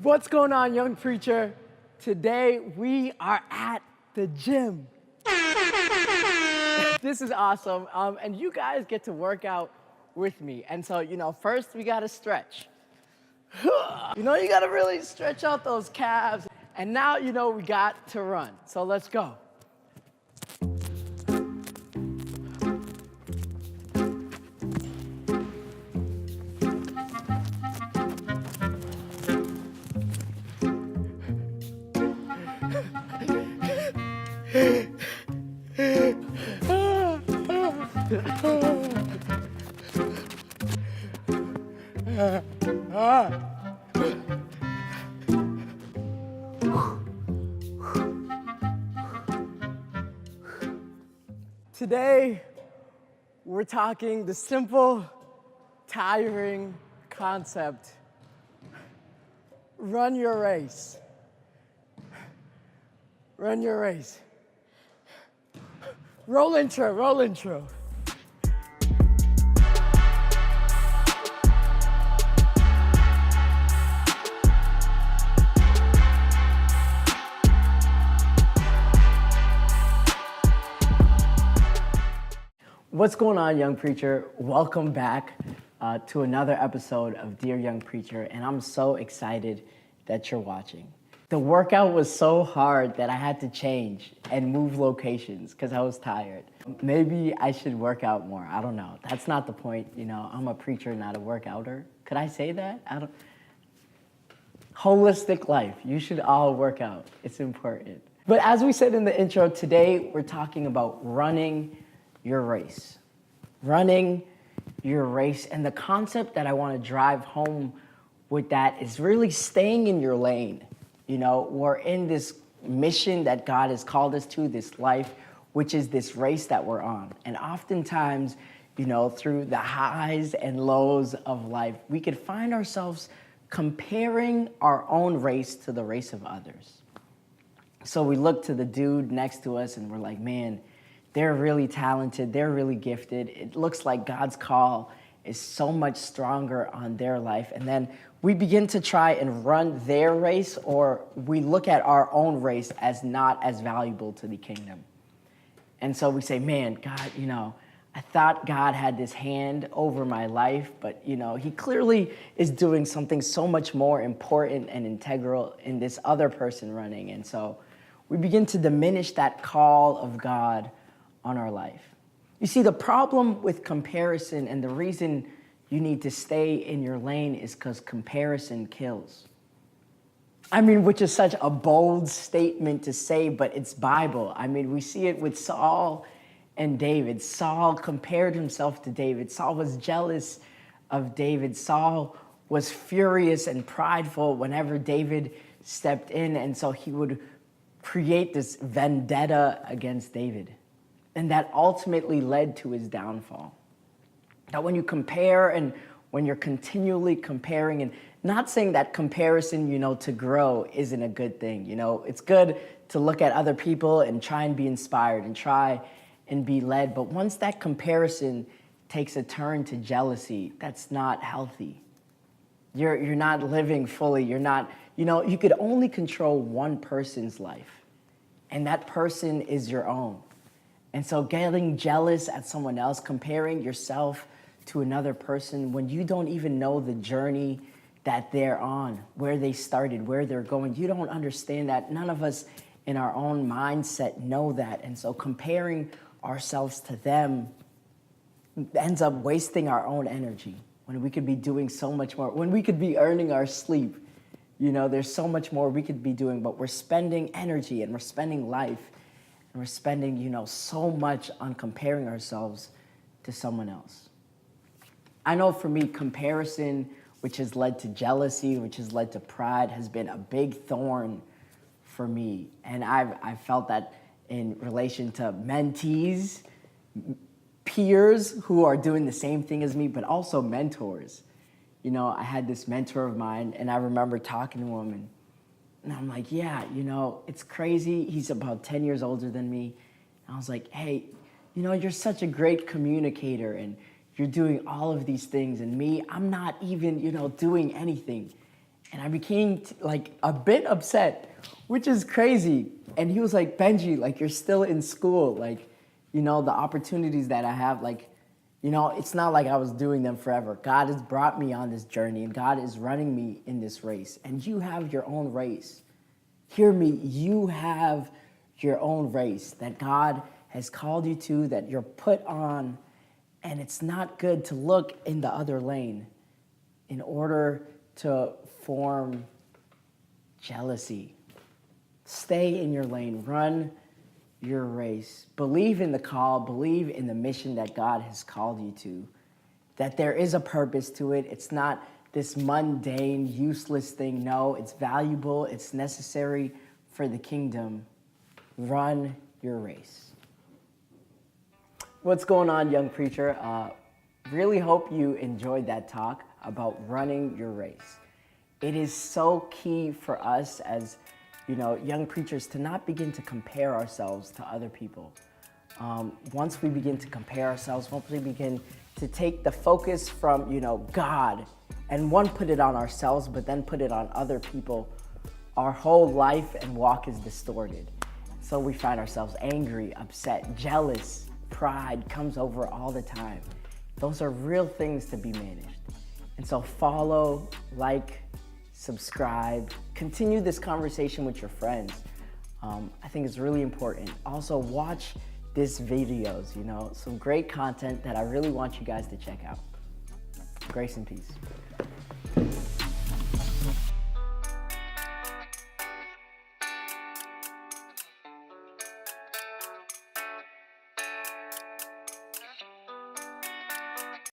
What's going on, young preacher? Today we are at the gym. This is awesome, and you guys get to work out with me. And so, first we gotta stretch. You gotta really stretch out those calves. And now, we got to run. So let's go. Today, we're talking the simple, tiring concept. Run your race. Run your race. Roll intro, roll intro. What's going on, young preacher? Welcome back to another episode of Dear Young Preacher, and I'm so excited that you're watching. The workout was so hard that I had to change and move locations because I was tired. Maybe I should work out more. I don't know. That's not the point. I'm a preacher, not a workouter. Could I say that? Holistic life. You should all work out. It's important. But as we said in the intro, today we're talking about running your race. Running your race. And the concept that I want to drive home with that is really staying in your lane. We're in this mission that God has called us to, this life, which is this race that we're on. And oftentimes, through the highs and lows of life, we could find ourselves comparing our own race to the race of others. So we look to the dude next to us and we're like, man, they're really talented, they're really gifted. It looks like God's call is so much stronger on their life. And then we begin to try and run their race, or we look at our own race as not as valuable to the kingdom. And so we say, man, God, I thought God had this hand over my life, but, he clearly is doing something so much more important and integral in this other person running. And so we begin to diminish that call of God on our life. You see, the problem with comparison and the reason you need to stay in your lane is because comparison kills. Which is such a bold statement to say, but it's Bible. We see it with Saul and David. Saul compared himself to David. Saul was jealous of David. Saul was furious and prideful whenever David stepped in, and so he would create this vendetta against David. And that ultimately led to his downfall. Now, when you compare and when you're continually comparing, and not saying that comparison, to grow isn't a good thing. It's good to look at other people and try and be inspired and try and be led. But once that comparison takes a turn to jealousy, that's not healthy. You're not living fully. You're not, you could only control one person's life, and that person is your own. And so getting jealous at someone else, comparing yourself to another person when you don't even know the journey that they're on, where they started, where they're going, you don't understand that. None of us in our own mindset know that. And so comparing ourselves to them ends up wasting our own energy when we could be doing so much more, when we could be earning our sleep. There's so much more we could be doing, but we're spending energy and we're spending life and we're spending, so much on comparing ourselves to someone else. I know for me, comparison, which has led to jealousy, which has led to pride, has been a big thorn for me. And I've felt that in relation to mentees, peers who are doing the same thing as me, but also mentors. I had this mentor of mine, and I remember talking to him, and I'm like, yeah, it's crazy. He's about 10 years older than me. And I was like, hey, you're such a great communicator, and you're doing all of these things, and me, I'm not even, doing anything. And I became like a bit upset, which is crazy. And he was like, Benji, like you're still in school. Like, you know, the opportunities that I have, like, you know, it's not like I was doing them forever. God has brought me on this journey and God is running me in this race. And you have your own race. Hear me, you have your own race that God has called you to, that you're put on. And it's not good to look in the other lane in order to form jealousy. Stay in your lane. Run your race. Believe in the call. Believe in the mission that God has called you to. That there is a purpose to it. It's not this mundane, useless thing. No, it's valuable. It's necessary for the kingdom. Run your race. What's going on, young preacher? Really hope you enjoyed that talk about running your race. It is so key for us as, you know, young preachers to not begin to compare ourselves to other people. Once we begin to compare ourselves, once we begin to take the focus from, you know, God and put it on ourselves, but then put it on other people, our whole life and walk is distorted. So we find ourselves angry, upset, jealous, pride comes over all the time. Those are real things to be managed. And so follow, like, subscribe, continue this conversation with your friends. I think it's really important. Also watch these videos, you know, some great content that I really want you guys to check out. Grace and peace.